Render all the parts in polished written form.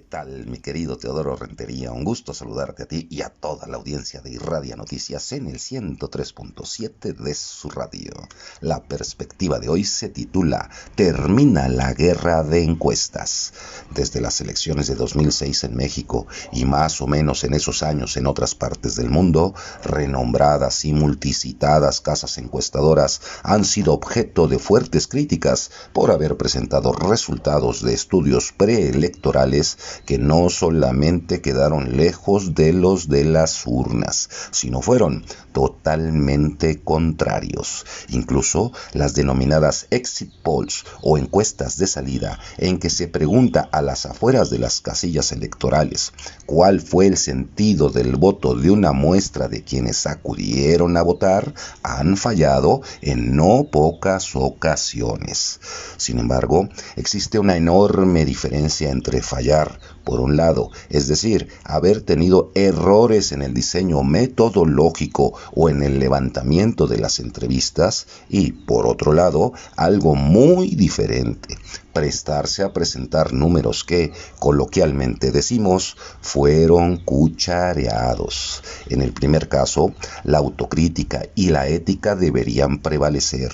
tal, mi querido Teodoro Rentería? Un gusto saludarte a ti y a toda la audiencia de Irradia Noticias en el 103.7 de su radio. La perspectiva de hoy se titula Termina la guerra de encuestas. Desde las elecciones de 2006 en México y más o menos en esos años en otras partes del mundo, renombradas y multicitadas casas encuestadoras han sido objeto de fuertes críticas por haber presentado resultados de estudios preelectorales que no solamente quedaron lejos de los de las urnas, sino fueron totalmente contrarios. Incluso las denominadas exit polls o encuestas de salida, en que se pregunta a las afueras de las casillas electorales cuál fue el sentido del voto de una muestra de quienes acudieron a votar, han fallado en no pocas ocasiones. Sin embargo, existe una enorme diferencia entre fallar, por un lado, es decir, haber tenido errores en el diseño metodológico o en el levantamiento de las entrevistas, y, por otro lado, algo muy diferente, prestarse a presentar números que, coloquialmente decimos, fueron cuchareados. En el primer caso, la autocrítica y la ética deberían prevalecer.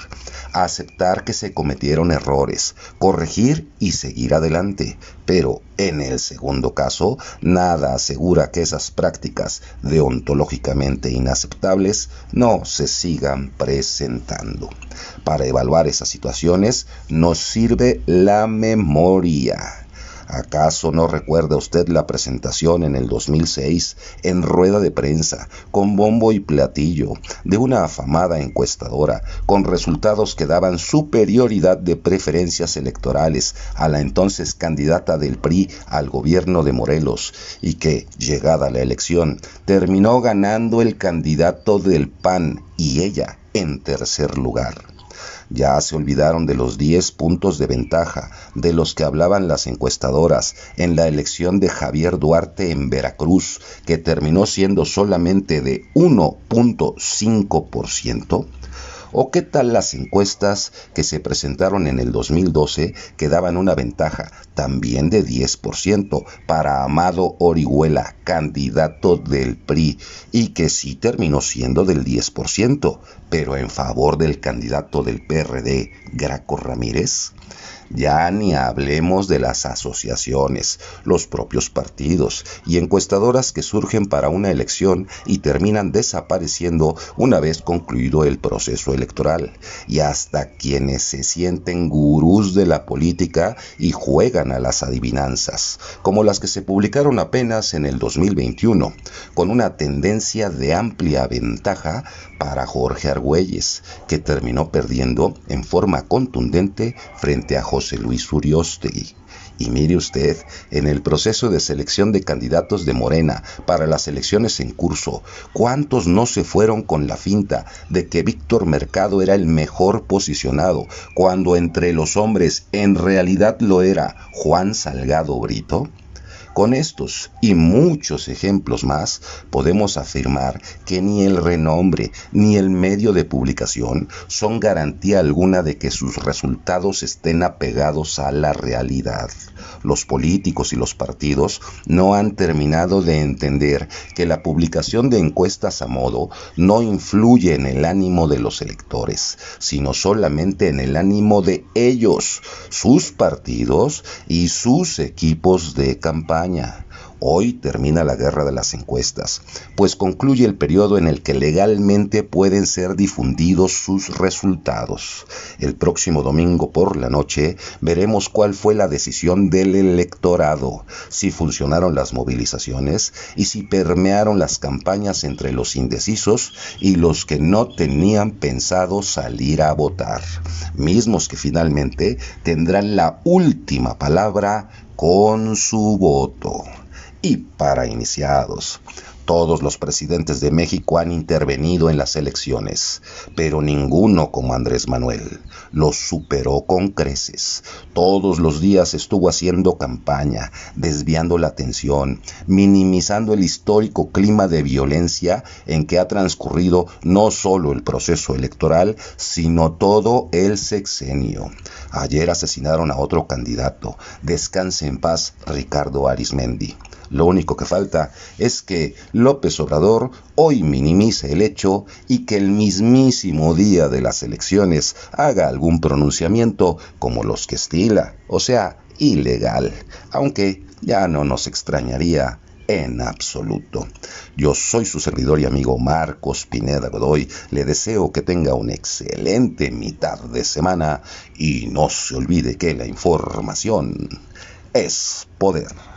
Aceptar que se cometieron errores, corregir y seguir adelante. Pero en el segundo caso, nada asegura que esas prácticas deontológicamente inaceptables no se sigan presentando. Para evaluar esas situaciones nos sirve la memoria. ¿Acaso no recuerda usted la presentación en el 2006, en rueda de prensa, con bombo y platillo, de una afamada encuestadora, con resultados que daban superioridad de preferencias electorales a la entonces candidata del PRI al gobierno de Morelos, y que, llegada la elección, terminó ganando el candidato del PAN y ella en tercer lugar? Ya se olvidaron de los 10 puntos de ventaja de los que hablaban las encuestadoras en la elección de Javier Duarte en Veracruz, que terminó siendo solamente de 1.5%. ¿O qué tal las encuestas que se presentaron en el 2012 que daban una ventaja también de 10% para Amado Orihuela, candidato del PRI, y que sí terminó siendo del 10%, pero en favor del candidato del PRD, Graco Ramírez? Ya ni hablemos de las asociaciones, los propios partidos y encuestadoras que surgen para una elección y terminan desapareciendo una vez concluido el proceso electoral, y hasta quienes se sienten gurús de la política y juegan a las adivinanzas, como las que se publicaron apenas en el 2021, con una tendencia de amplia ventaja para Jorge Argüelles, que terminó perdiendo en forma contundente frente a José Luis Uriostegui. Y mire usted, en el proceso de selección de candidatos de Morena para las elecciones en curso, ¿cuántos no se fueron con la finta de que Víctor Mercado era el mejor posicionado, cuando entre los hombres en realidad lo era Juan Salgado Brito? Con estos y muchos ejemplos más, podemos afirmar que ni el renombre ni el medio de publicación son garantía alguna de que sus resultados estén apegados a la realidad. Los políticos y los partidos no han terminado de entender que la publicación de encuestas a modo no influye en el ánimo de los electores, sino solamente en el ánimo de ellos, sus partidos y sus equipos de campaña. Hoy termina la guerra de las encuestas, pues concluye el periodo en el que legalmente pueden ser difundidos sus resultados. El próximo domingo por la noche veremos cuál fue la decisión del electorado, si funcionaron las movilizaciones y si permearon las campañas entre los indecisos y los que no tenían pensado salir a votar, mismos que finalmente tendrán la última palabra con su voto. Y para iniciados, Todos los presidentes de México han intervenido en las elecciones, pero ninguno como Andrés Manuel. Los superó con creces. Todos los días estuvo haciendo campaña, desviando la atención, minimizando el histórico clima de violencia en que ha transcurrido no solo el proceso electoral, sino todo el sexenio. Ayer asesinaron a otro candidato. Descanse en paz, Ricardo Arizmendi. Lo único que falta es que López Obrador hoy minimice el hecho y que el mismísimo día de las elecciones haga algún pronunciamiento como los que estila, o sea, ilegal, aunque ya no nos extrañaría en absoluto. Yo soy su servidor y amigo Marcos Pineda Godoy. Le deseo que tenga una excelente mitad de semana y no se olvide que la información es poder.